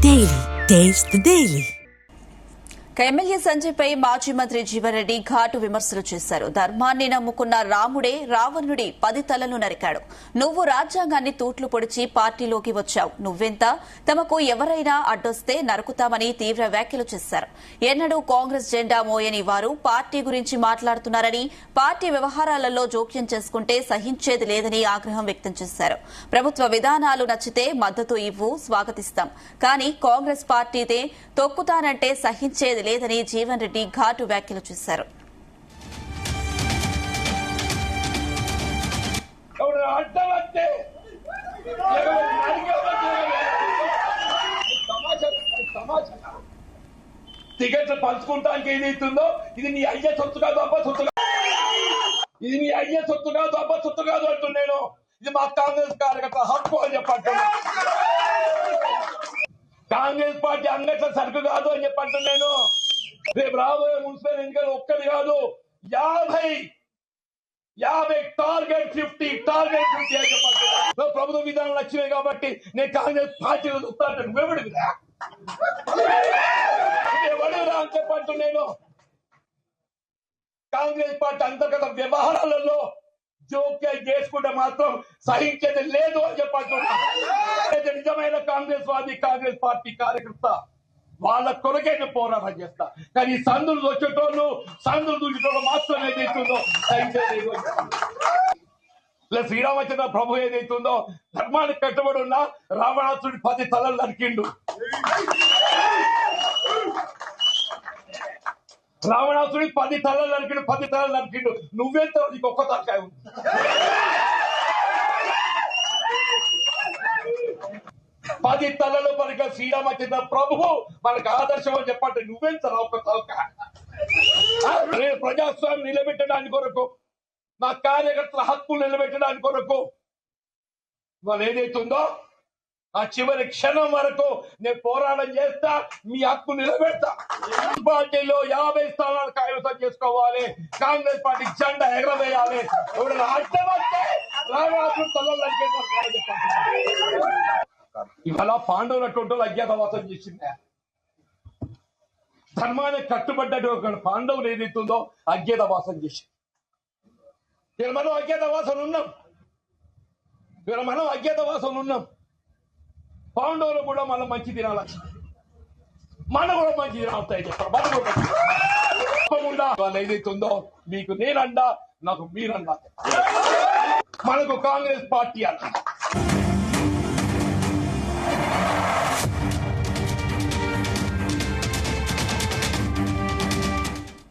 Daily. Taste the Daily. MLA Sanjay పై మాజీ మంత్రి జీవన్ రెడ్డి ఘాటు విమర్శలు చేశారు. ధర్మాన్ని నమ్ముకున్న రాముడే రావణుడి 10 తలలు నరికాడు. నువ్వు రాజ్యాంగాన్ని తూట్లు పొడిచి పార్టీలోకి వచ్చావు. నువ్వెంత? తమకు ఎవరైనా అడ్డొస్తే నరుకుతామని తీవ్ర వ్యాఖ్యలు చేశారు. ఎన్నడూ కాంగ్రెస్ జెండా మోయని వారు పార్టీ గురించి మాట్లాడుతున్నారని, పార్టీ వ్యవహారాలలో జోక్యం చేసుకుంటే సహించేది లేదని ఆగ్రహం వ్యక్తం చేశారు. ప్రభుత్వ విధానాలు నచ్చితే మద్దతు ఇవ్వు, స్వాగతిస్తాం. కానీ కాంగ్రెస్ పార్టీదే తొక్కుతానంటే సహించేది లేదని జీవన్ రెడ్డి ఘాటు వ్యాఖ్యలు చేశారు. టికెట్లు పంచుకుంటానికి ఏదైతుందో ఇది నీ అయ్యే సొత్తు కాదు, అబ్బా సొత్తు కాదు. ఇది నీ అయ్యే సొత్తు కాదు, అబ్బా సొత్తు కాదు అంటున్నాను. ఇది మా కాంగ్రెస్ కార్యకర్త హక్కు అని చెప్పంటున్నా. కాంగ్రెస్ పార్టీ అంగట్ల సరుకు కాదు అని చెప్పంటున్నాను. రేపు రాబోయే మున్సిపల్ ఎన్నికలు ఒక్కటి కాదు, 50 టార్గెట్ 50 అని చెప్పంటున్నా. ప్రభుత్వ విధానం నచ్చినాయి కాబట్టి నేను కాంగ్రెస్ పార్టీలో చూస్తాను. నువ్వెవడివిరా అని చెప్పంటున్నాను. కాంగ్రెస్ పార్టీ అంతర్గత వ్యవహారాలలో జోక్యం చేసుకుంటే మాత్రం సహించేది లేదు అని చెప్పంటున్నా. నిజమైన కాంగ్రెస్ వాది, కాంగ్రెస్ పార్టీ కార్యకర్త వాళ్ళ కొరకే పోరాటం చేస్తా. కానీ సందులు వచ్చేటోళ్ళు, సందులు దూచేటోళ్ళు మాత్రం ఏదైతుందో సహించేది. శ్రీరామచంద్ర ప్రభు ఏదైతుందో ధర్మానికి కట్టుబడి ఉన్న రావణాసుడి 10 తలలు నరికిండు. రావణాసుడి 10 తలలు నరికిండు. నువ్వెంత నీకు ఒక్క తలకాయ ఉంది. పది తలలు మనకు శ్రీరామచంద్ర ప్రభువు మనకు ఆదర్శం అని చెప్పండి. నువ్వెంత ఒక్క తలకాయ. ప్రజాస్వామ్యం నిలబెట్టడానికి కొరకు, నా కార్యకర్తల హక్కులు నిలబెట్టడానికి కొరకు వాళ్ళు ఏదైతుందో ఆ చివరి క్షణం వరకు నేను పోరాటం చేస్తా, మీ హక్కు నిలబెడతా. పార్టీలో 50 స్థానాలు కైవసం చేసుకోవాలి. కాంగ్రెస్ పార్టీ జెండా ఎగరవేయాలి. ఎవరైనా అడ్డమంటే రావణాసుడు తలలు ఇవాళ పాండవులు అటువంటి అజ్ఞాతవాసం చేసిందే. ధర్మానికి కట్టుబడ్డటువంటి పాండవులు ఏదైతుందో అజ్ఞాతవాసం చేసింది. మనం అజ్ఞాతవాసం ఉన్నాం. పాండవులు కూడా మనం మంచి తినాలి, మనం కూడా మంచి తినాలి చెప్పారు. మనం కూడా వాళ్ళు ఏదైతుందో మీకు నేనండా, నాకు మీరన్నా. మనకు కాంగ్రెస్ పార్టీ అన్న